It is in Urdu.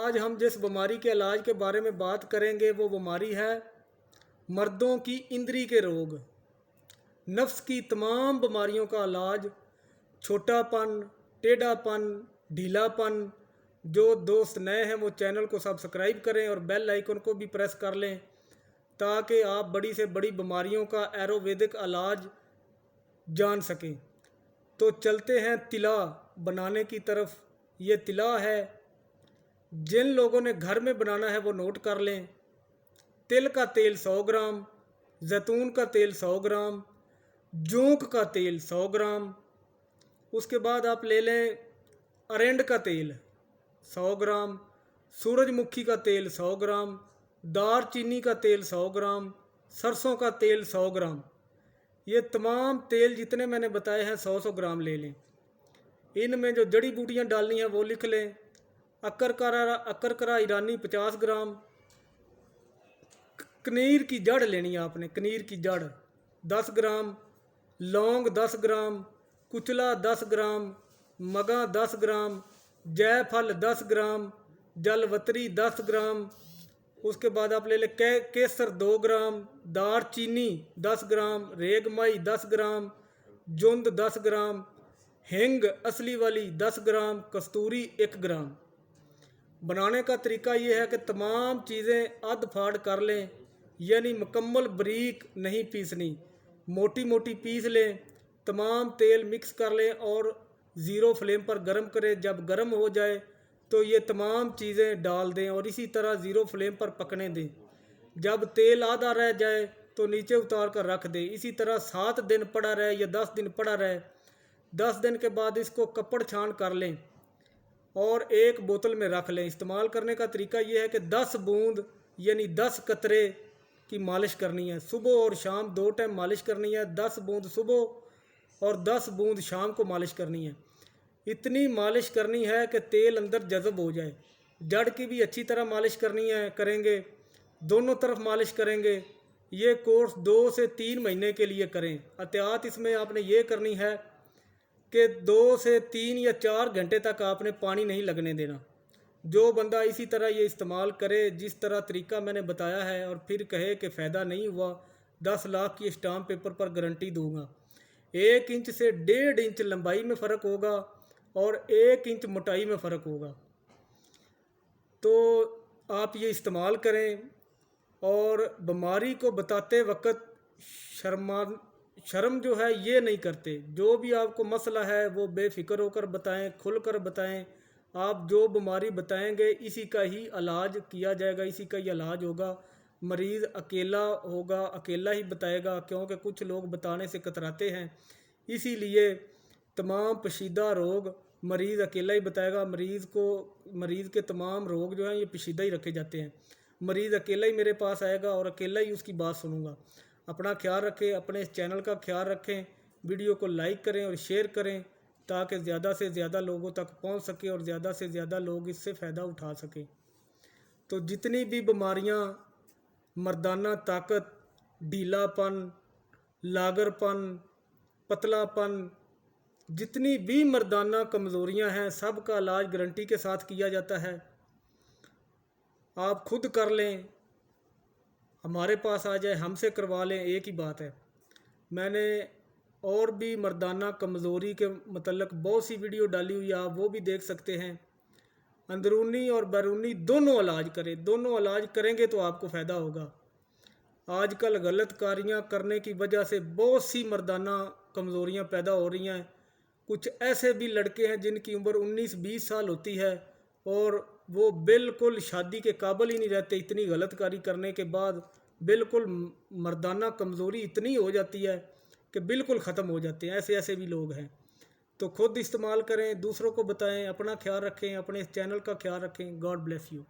آج ہم جس بیماری کے علاج کے بارے میں بات کریں گے وہ بیماری ہے مردوں کی اندری کے روگ۔ نفس کی تمام بیماریوں کا علاج، چھوٹا پن، ٹیڑھا پن، ڈھیلا پن۔ جو دوست نئے ہیں وہ چینل کو سبسکرائب کریں اور بیل آئیکن کو بھی پریس کر لیں تاکہ آپ بڑی سے بڑی بیماریوں کا آیورویدک علاج جان سکیں۔ تو چلتے ہیں طلا بنانے کی طرف۔ یہ طلا ہے، جن لوگوں نے گھر میں بنانا ہے وہ نوٹ کر لیں۔ تل کا تیل 100 گرام، زیتون کا تیل 100 گرام، جونک کا تیل 100 گرام۔ اس کے بعد آپ لے لیں ارنڈ کا تیل 100 گرام، سورج مکھی کا تیل 100 گرام، دار چینی کا تیل 100 گرام، سرسوں کا تیل 100 گرام۔ یہ تمام تیل جتنے میں نے بتائے ہیں 100 گرام لے لیں۔ ان میں جو جڑی بوٹیاں ڈالنی ہیں وہ لکھ لیں۔ اکرکرا ایرانی 50 گرام، کنیر کی جڑ لینی ہے آپ نے، کنیر کی جڑ 10 گرام، لونگ 10 گرام، کچلا 10 گرام، مگا 10 گرام، جے پھل 10 گرام، جلوتری 10 گرام۔ اس کے بعد آپ لے لیں کیسر 2 گرام، دار چینی 10 گرام، ریگ مائی 10 گرام، جند 10 گرام، ہینگ اصلی والی 10 گرام، کستوری 1 گرام۔ بنانے کا طریقہ یہ ہے کہ تمام چیزیں ادھ پھاڑ کر لیں، یعنی مکمل باریک نہیں پیسنی، موٹی موٹی پیس لیں۔ تمام تیل مکس کر لیں اور 0 فلیم پر گرم کریں۔ جب گرم ہو جائے تو یہ تمام چیزیں ڈال دیں اور اسی طرح 0 فلیم پر پکنے دیں۔ جب تیل آدھا رہ جائے تو نیچے اتار کر رکھ دیں۔ اسی طرح 7 دن پڑا رہے یا 10 دن پڑا رہے۔ 10 دن کے بعد اس کو کپڑ چھان کر لیں اور ایک بوتل میں رکھ لیں۔ استعمال کرنے کا طریقہ یہ ہے کہ 10 بوند یعنی 10 قطرے کی مالش کرنی ہے۔ صبح اور شام 2 ٹائم مالش کرنی ہے۔ 10 بوند صبح اور 10 بوند شام کو مالش کرنی ہے۔ اتنی مالش کرنی ہے کہ تیل اندر جذب ہو جائے۔ جڑ کی بھی اچھی طرح مالش کرنی ہے، کریں گے، دونوں طرف مالش کریں گے۔ یہ کورس 2 سے 3 مہینے کے لیے کریں۔ احتیاط اس میں آپ نے یہ کرنی ہے کہ 2 سے 3 یا 4 گھنٹے تک آپ نے پانی نہیں لگنے دینا۔ جو بندہ اسی طرح یہ استعمال کرے جس طرح طریقہ میں نے بتایا ہے اور پھر کہے کہ فائدہ نہیں ہوا، 10 لاکھ کی اسٹامپ پیپر پر گارنٹی دوں گا۔ 1 انچ سے 1.5 انچ لمبائی میں فرق ہوگا اور 1 انچ موٹائی میں فرق ہوگا۔ تو آپ یہ استعمال کریں اور بیماری کو بتاتے وقت شرم جو ہے یہ نہیں کرتے۔ جو بھی آپ کو مسئلہ ہے وہ بے فکر ہو کر بتائیں، کھل کر بتائیں۔ آپ جو بیماری بتائیں گے اسی کا ہی علاج کیا جائے گا، اسی کا ہی علاج ہوگا۔ مریض اکیلا ہوگا، اکیلا ہی بتائے گا، کیونکہ کچھ لوگ بتانے سے کتراتے ہیں۔ اسی لیے تمام پیچیدہ روگ مریض اکیلا ہی بتائے گا۔ مریض کے تمام روگ جو ہیں یہ پیچیدہ ہی رکھے جاتے ہیں۔ مریض اکیلا ہی میرے پاس آئے گا اور اکیلا ہی اس کی بات سنوں گا۔ اپنا خیال رکھیں، اپنے اس چینل کا خیال رکھیں، ویڈیو کو لائک کریں اور شیئر کریں تاکہ زیادہ سے زیادہ لوگوں تک پہنچ سکے اور زیادہ سے زیادہ لوگ اس سے فائدہ اٹھا سکیں۔ تو جتنی بھی بیماریاں، مردانہ طاقت، ڈھیلا پن، لاغر پن، پتلا پن، جتنی بھی مردانہ کمزوریاں ہیں سب کا علاج گارنٹی کے ساتھ کیا جاتا ہے۔ آپ خود کر لیں، ہمارے پاس آ جائے، ہم سے کروا لیں، ایک ہی بات ہے۔ میں نے اور بھی مردانہ کمزوری کے متعلق بہت سی ویڈیو ڈالی ہوئی، آپ وہ بھی دیکھ سکتے ہیں۔ اندرونی اور بیرونی دونوں علاج کریں، دونوں علاج کریں گے تو آپ کو فائدہ ہوگا۔ آج کل غلط کاریاں کرنے کی وجہ سے بہت سی مردانہ کمزوریاں پیدا ہو رہی ہیں۔ کچھ ایسے بھی لڑکے ہیں جن کی عمر 19-20 سال ہوتی ہے اور وہ بالکل شادی کے قابل ہی نہیں رہتے، اتنی غلط کاری کرنے کے بعد بالکل مردانہ کمزوری اتنی ہو جاتی ہے کہ بالکل ختم ہو جاتے ہیں۔ ایسے بھی لوگ ہیں۔ تو خود استعمال کریں، دوسروں کو بتائیں، اپنا خیال رکھیں، اپنے اس چینل کا خیال رکھیں۔ God bless you.